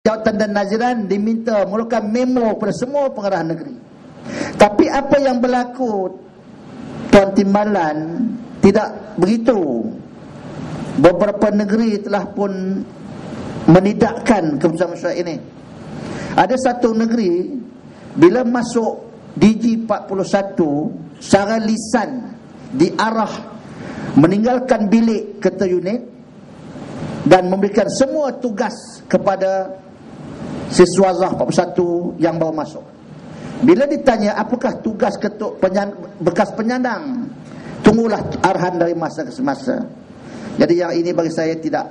Jawatan dan Naziran diminta mengeluarkan memo kepada semua pengarah negeri. Tapi apa yang berlaku, Tuan Timbalan, tidak begitu. Beberapa negeri telah pun menidakkan keputusan mesyuarat ini. Ada satu negeri bila masuk DG 41 secara lisan diarah meninggalkan bilik ketua unit dan memberikan semua tugas kepada siswa Zah 41 yang baru masuk. Bila ditanya apakah tugas ketua bekas penyandang, tunggulah arahan dari masa ke semasa. Jadi yang ini bagi saya tidak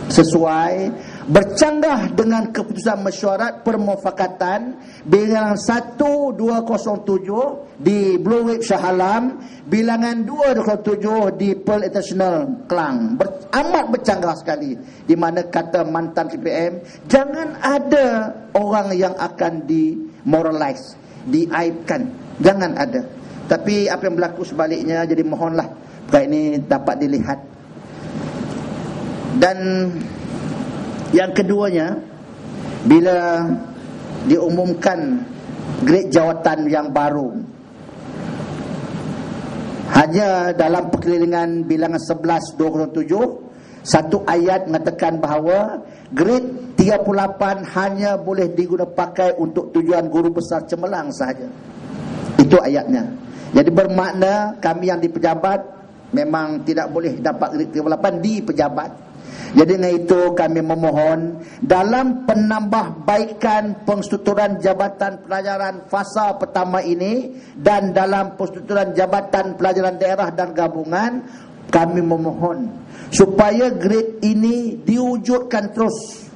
sesuai, bercanggah dengan keputusan mesyuarat permufakatan bilangan 1207 di Blue Wave Shah Alam, bilangan 227 di Pearl International Klang. Amat bercanggah sekali, di mana kata mantan CPM, jangan ada orang yang akan dimoralize, diaibkan, jangan ada. Tapi apa yang berlaku sebaliknya, jadi mohonlah perkara ini dapat dilihat. Dan yang keduanya, bila diumumkan grade jawatan yang baru, hanya dalam perkelilingan bilangan 11-207 satu ayat mengatakan bahawa grade 38 hanya boleh digunakan pakai untuk tujuan guru besar cemerlang sahaja. Itu ayatnya. Jadi bermakna kami yang di pejabat memang tidak boleh dapat grade 38 di pejabat. Jadi dengan itu kami memohon dalam penambahbaikan penstrukturan jabatan pelajaran fasa pertama ini dan dalam penstrukturan jabatan pelajaran daerah dan gabungan, kami memohon supaya grade ini diwujudkan terus.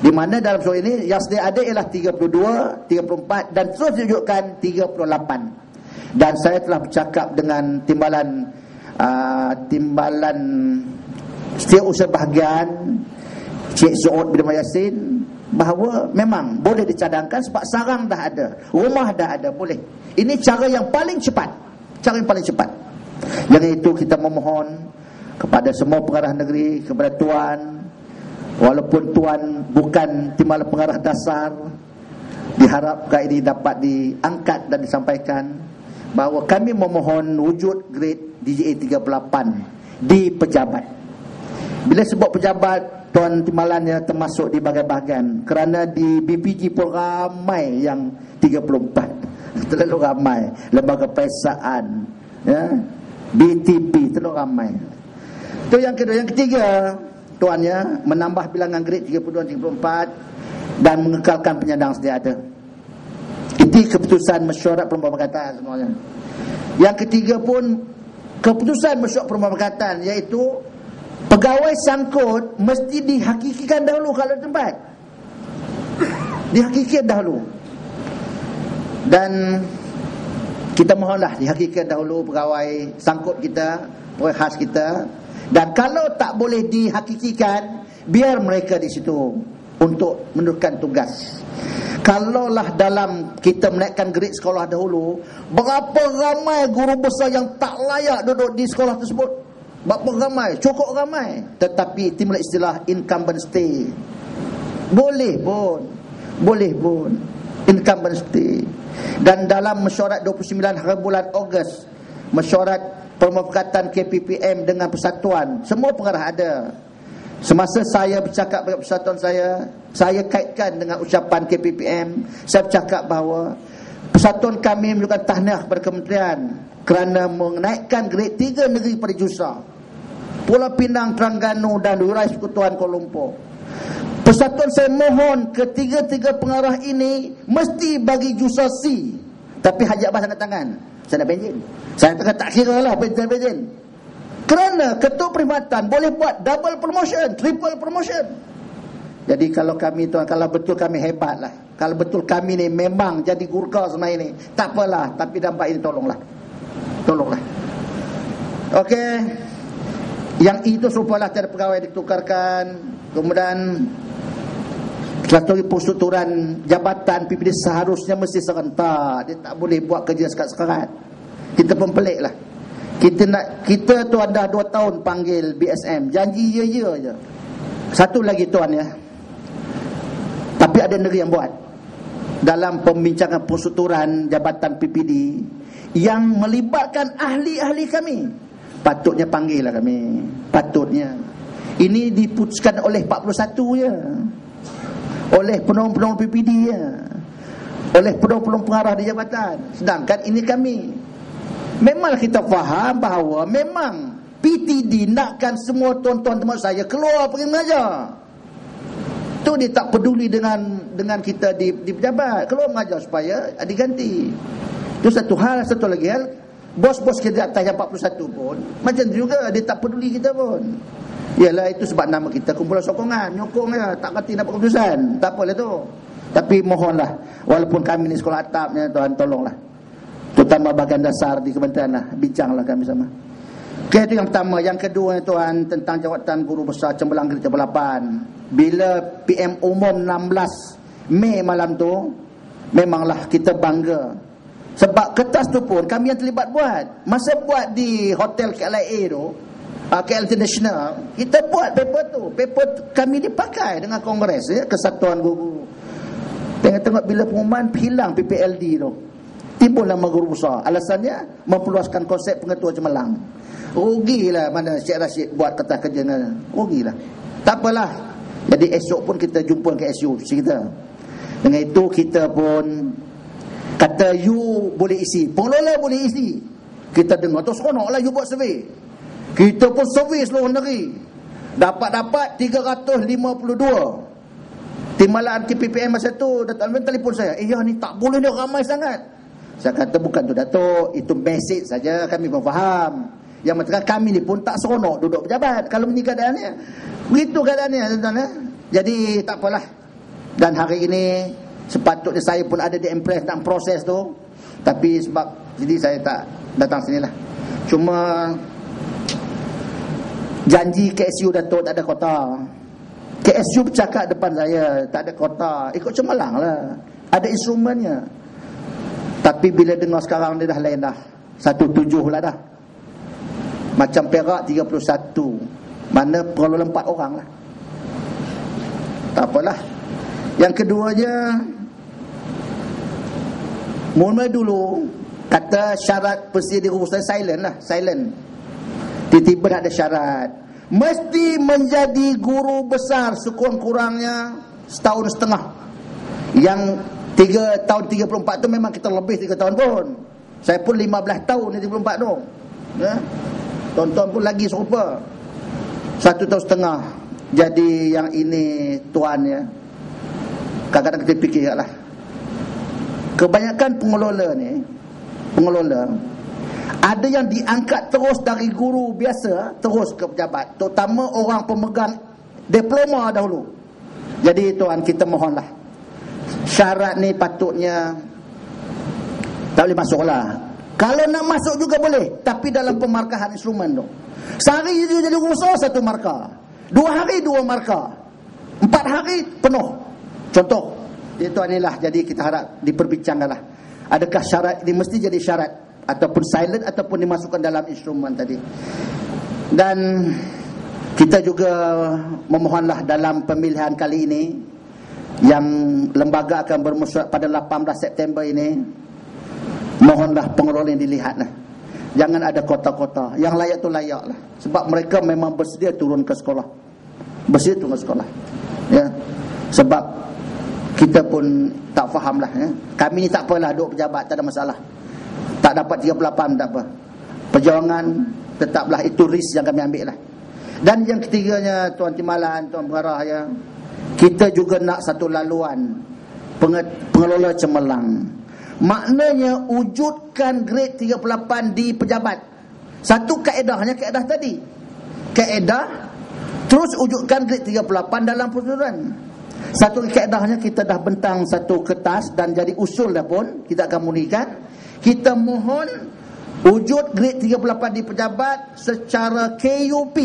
Di mana dalam soal ini yang sedia ada ialah 32, 34 dan terus diwujudkan 38. Dan saya telah bercakap dengan timbalan Setiausaha Bahagian Cik Suud bin Yasin bahawa memang boleh dicadangkan sebab sarang dah ada, rumah dah ada, boleh. Ini cara yang paling cepat. Yang itu kita memohon kepada semua pengarah negeri, kepada Tuan, walaupun Tuan bukan timbalan pengarah dasar, diharapkan ini dapat diangkat dan disampaikan bahawa kami memohon wujud grade DJA 38 di pejabat. Bila sebut pejabat, Tuan timbalannya termasuk di bahagian-bahagian, kerana di BPG pun ramai yang 34. Terlalu ramai. Lembaga Perasaan, ya, BTP terlalu ramai. Itu yang kedua. Yang ketiga, Tuannya menambah bilangan grade 32-34 dan mengekalkan penyandang sedia ada. Itu keputusan mesyuarat permufakatan semuanya. Yang ketiga pun keputusan mesyuarat permufakatan, iaitu pegawai sangkut mesti dihakikikan dahulu kalau tempat. Dihakikikan dahulu. Dan kita mohonlah dihakikikan dahulu pegawai sangkut kita, pegawai khas kita. Dan kalau tak boleh dihakikikan, biar mereka di situ untuk meneruskan tugas. Kalaulah dalam kita menaikkan grade sekolah dahulu, berapa ramai guru besar yang tak layak duduk di sekolah tersebut? Berapa ramai? Cukup ramai. Tetapi timbul istilah incumbent stay. Boleh pun incumbent stay. Dan dalam mesyuarat 29 hari bulan Ogos, mesyuarat permufakatan KPPM dengan persatuan, semua pengarah ada. Semasa saya bercakap dengan persatuan saya kaitkan dengan ucapan KPPM. Saya bercakap bahawa persatuan kami menunjukkan tahniah kepada kementerian kerana menaikkan grade 3 negeri pada JUSA, Pulau Pinang, Terengganu dan Wilayah Persekutuan Kuala Lumpur. Persatuan saya mohon ketiga-tiga pengarah ini mesti bagi JUSA C. Tapi Haji Abbas angkat tangan. Saya nak benjin. Saya tak kira lah benjin. Kerana ketua perkhidmatan boleh buat double promotion, triple promotion. Jadi kalau kami tuan, kalau betul kami hebat lah, kalau betul kami ni memang jadi gurkha sebenarnya ni, tak apalah. Tapi dampak ini tolonglah. Okey. Yang itu serupalah cara pegawai ditukarkan. Kemudian satu perstrukturan jabatan PPD seharusnya mesti serentak. Dia tak boleh buat kerja sekat-sekat. Kita pun pelik lah. Kita tu dah 2 tahun panggil BSM, janji ya je. Satu lagi tuan ya, tapi ada negeri yang buat dalam pembincangan persuturan jabatan PPD yang melibatkan ahli-ahli kami. Patutnya panggil lah kami. Patutnya. Ini diputuskan oleh 41 ya. Oleh penolong-penolong PPD ya. Oleh penolong-penolong pengarah di jabatan. Sedangkan ini kami. Memang kita faham bahawa memang PTD nakkan semua tuan-tuan teman saya keluar pergi mengajar. Tu dia tak peduli dengan kita di pejabat. Keluar mengajar supaya diganti. Itu satu hal. Satu lagi hal, bos-bos kita atas yang 41 pun macam juga, dia tak peduli kita pun. Yalah, itu sebab nama kita kumpulan sokongan, nyokong ya, tak kata dapat keputusan. Tak apalah tu. Tapi mohonlah, walaupun kami ni sekolah atapnya, Tuhan tolonglah, terutama bahagian dasar di kementerian lah, bincanglah kami sama. Okay, itu yang pertama. Yang kedua Tuhan, tentang jawatan guru besar Cemerlang Grade 8. Bila PM umum 16 Mei malam tu, memanglah kita bangga. Sebab kertas tu pun kami yang terlibat buat. Masa buat di hotel KLIA tu, KL International, kita buat paper tu. Paper kami dipakai dengan kongres ya, Kesatuan Guru. Tengok-tengok bila pengumuman hilang PPLD tu, timbul nama guru besar. Alasannya memperluaskan konsep pengetua Cemerlang. Rugilah mana Syekh Rashid buat kertas kerja dengan. Rugilah. Tak apalah. Jadi esok pun kita jumpa ke SU kita. Dengan itu kita pun kata you boleh isi, pengelola boleh isi. Kita dengar tu seronoklah you buat survey. Kita pun survey seluruh negeri. Dapat 352. Timbalan TPPM masa tu Datuk telefon saya. Ya ni tak boleh ni ramai sangat. Saya kata bukan tu Datuk, itu mesej saja, kami pun faham. Yang maksudkan kami ni pun tak seronok duduk pejabat kalau begini keadaannya. Begitu keadaannya tuan-tuan ya. Jadi tak apalah. Dan hari ini sepatutnya saya pun ada di impress dalam proses tu, tapi sebab jadi saya tak datang sinilah. Cuma janji KSU Datuk tak ada kota. KSU bercakap depan saya tak ada kota, ikut Cemerlang lah, ada instrumennya. Tapi bila dengar sekarang dia dah lain dah, 17 lah dah. Macam Perak 31, mana pengelola 4 orang lah. Tak apalah. Yang keduanya, mula dulu kata syarat persediaan guru besar silent lah, silent. Tiba-tiba nak ada syarat, mesti menjadi guru besar sekurang-kurangnya setahun setengah. Yang 3 tahun 34 tu memang kita lebih 3 tahun pun. Saya pun 15 tahun 34 tu ya? Tonton pun lagi serupa 1 tahun setengah. Jadi yang ini tuan ya, kadang-kadang kita fikir lah, kebanyakan pengelola ni, ada yang diangkat terus dari guru biasa terus ke pejabat, terutama orang pemegang diploma dahulu. Jadi tuan, kita mohonlah, syarat ni patutnya tak boleh masuk lah. Kalau nak masuk juga boleh, tapi dalam pemarkahan instrumen tu. Sehari dia jadi guru besar 1 markah, 2 hari 2 markah, 4 hari penuh. Contoh itu inilah. Jadi kita harap diperbincangkanlah, adakah syarat ini mesti jadi syarat ataupun silent ataupun dimasukkan dalam instrumen tadi. Dan kita juga memohonlah dalam pemilihan kali ini yang lembaga akan bermusyawarah pada 18 September ini, mohonlah pengelola yang dilihatlah. Jangan ada kota-kota. Yang layak tu layak lah. Sebab mereka memang bersedia turun ke sekolah. Bersedia turun ke sekolah ya. Sebab kita pun tak faham lah ya. Kami ni tak apalah duduk pejabat, tak ada masalah. Tak dapat 38 tak apa. Perjuangan tetaplah, itu risk yang kami ambil lah. Dan yang ketiganya Tuan Timbalan, Tuan Pengarah ya, kita juga nak satu laluan pengelola Cemerlang. Maknanya wujudkan grade 38 di pejabat. Satu kaedahnya kaedah tadi, kaedah, terus wujudkan grade 38 dalam peraturan. Satu kaedahnya kita dah bentang satu kertas dan jadi usul dah pun kita akan munikan. Kita mohon wujud grade 38 di pejabat secara KUP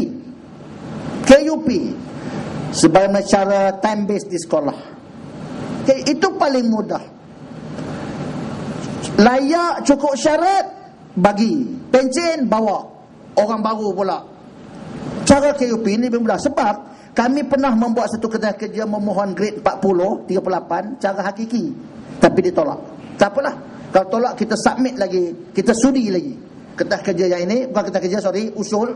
sebagaimana cara time base di sekolah. Okay, itu paling mudah. Layak, cukup syarat, bagi pencen bawa. orang baru pula. Cara KUP ini bermula sebab kami pernah membuat satu kedai kerja memohon grade 40, 38 cara hakiki, tapi ditolak. Tak apalah, kalau tolak kita submit lagi, kita sudi lagi. Kedai kerja yang ini, bukan kedai kerja, usul,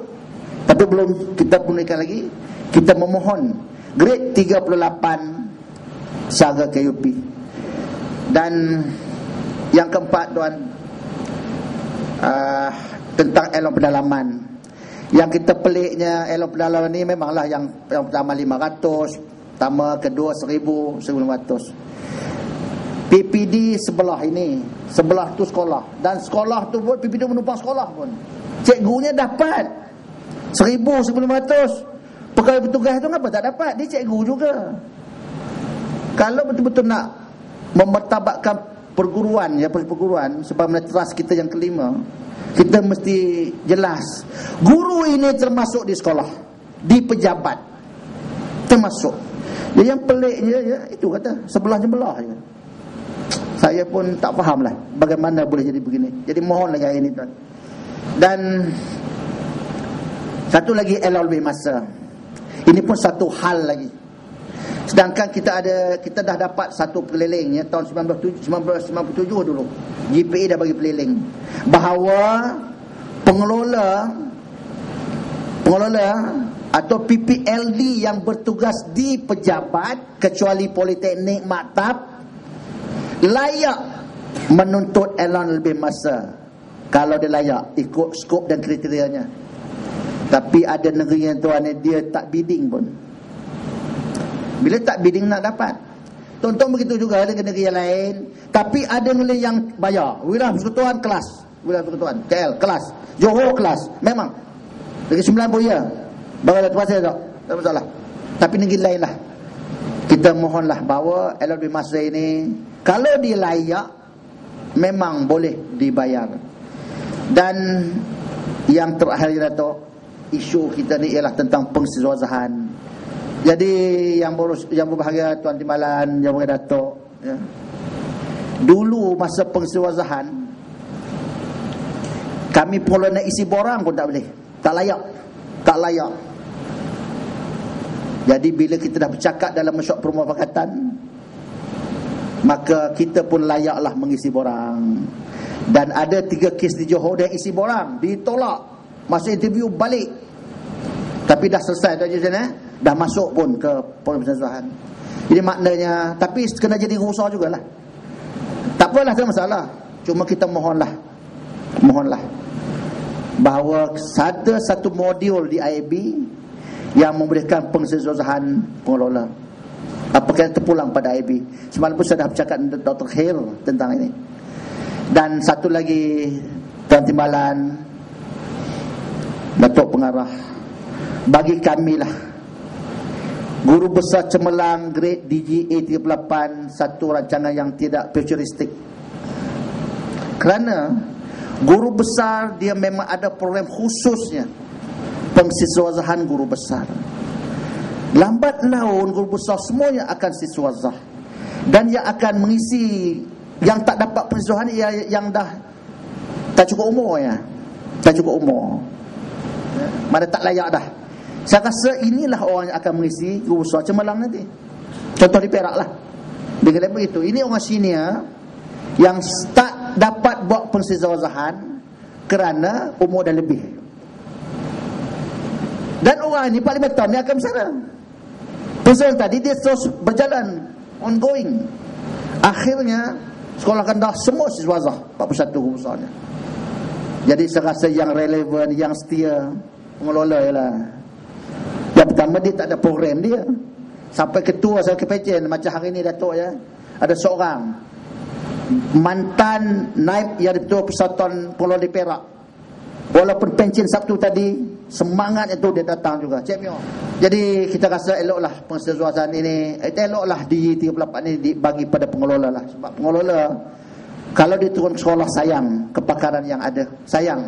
tapi belum kita punyikan lagi. Kita memohon grade 38 cara KUP. Dan yang keempat tuan, tentang elok pendalaman. Yang kita peliknya elok pendalaman ni memanglah yang pertama 500, pertama kedua 1000, 1500. PPD sebelah ini, sebelah tu sekolah, dan sekolah tu pun PPD menumpang sekolah pun. Cikgunya dapat 1000, 1500. Pegawai petugas tu kenapa tak dapat? Dia cikgu juga. Kalau betul-betul nak memertabatkan perguruan, ya perguruan sebab trust kita yang kelima, kita mesti jelas guru ini termasuk di sekolah, di pejabat termasuk. Dia yang peliknya ya itu kata sebelah-sebelah je. Saya pun tak fahamlah bagaimana boleh jadi begini. Jadi mohon lagi hari ini tuan. Dan satu lagi LLB masa. Ini pun satu hal lagi. Sedangkan kita dah dapat satu peliling ya tahun 1997 dulu. GPA dah bagi peliling bahawa pengelola atau PPLD yang bertugas di pejabat kecuali politeknik maktab layak menuntut elan lebih masa kalau dia layak ikut skop dan kriterianya. Tapi ada negeri yang tuan dia tak bidding pun. Bila tak bidding nak dapat. Tonton begitu juga dengan negeri yang lain. Tapi ada negeri yang bayar. Wilayah Persekutuan kelas, Wilayah Persekutuan KL kelas, Johor kelas. Memang Negeri Sembilan pun ya. Baru ada tuan saya tak masalah. Tapi negeri lain lah. Kita mohonlah bahawa LLB masa ini kalau dia layak memang boleh dibayar. Dan yang terakhir Dato', isu kita ni ialah tentang pengsiasatan. Jadi yang berbahagia Tuan Timbalan, yang berbahagia Dato', ya. Dulu masa pengsiasatan kami perlu nak isi borang pun tak boleh. Tak layak. Jadi bila kita dah bercakap dalam mesyuarat permufakatan, maka kita pun layaklah mengisi borang. Dan ada 3 kes di Johor dia isi borang, ditolak. Masa interview balik. Tapi dah selesai tu je sana, dah masuk pun ke pemerintahan. Jadi maknanya, tapi kena jadi usaha jugalah. Tak apalah, tak masalah. Cuma kita mohonlah bahawa ada satu modul di IAB yang memberikan pengsiasatan pengelola. Apakah terpulang pada IAB. Semalam pun saya dah bercakap dengan Dr. Khair tentang ini. Dan satu lagi Tuan Timbalan, Datuk Pengarah, bagi kamilah guru besar cemerlang grade DGA 38 satu rancangan yang tidak futuristik. Kerana guru besar dia memang ada program khususnya pengsiasatan guru besar. Lambat laun guru besar semuanya akan siswazah. Dan yang akan mengisi yang tak dapat pengsiasatan yang dah tak cukup umur ya. Tak cukup umur. Mana tak layak dah. Saya rasa inilah orang yang akan mengisi guru besar cemerlang nanti. Contoh di Perak lah. Dia kata begitu. Ini orang senior yang tak dapat buat pengsiasatan kerana umur dah lebih. Dan orang ini Parlimen ni akan bersara. Pengsiasatan tadi dia terus berjalan, ongoing. Akhirnya sekolah rendah semua siswazah 41 guru besarnya. Jadi saya rasa yang relevan, yang setia pengelola ialah yang pertama dia tak ada program dia. Sampai ketua saya kepecen macam hari ni Datuk ya. Ada seorang mantan naib yang ketua Persatuan Pengelola di Perak. Walaupun pencen Sabtu tadi, semangat itu dia datang juga. Cik Mio. Jadi kita rasa eloklah pengsiasatan ini, eloklah di 38 ini dibagi pada pengelola lah. Sebab pengelola kalau dia turun sekolah sayang kepakaran yang ada, sayang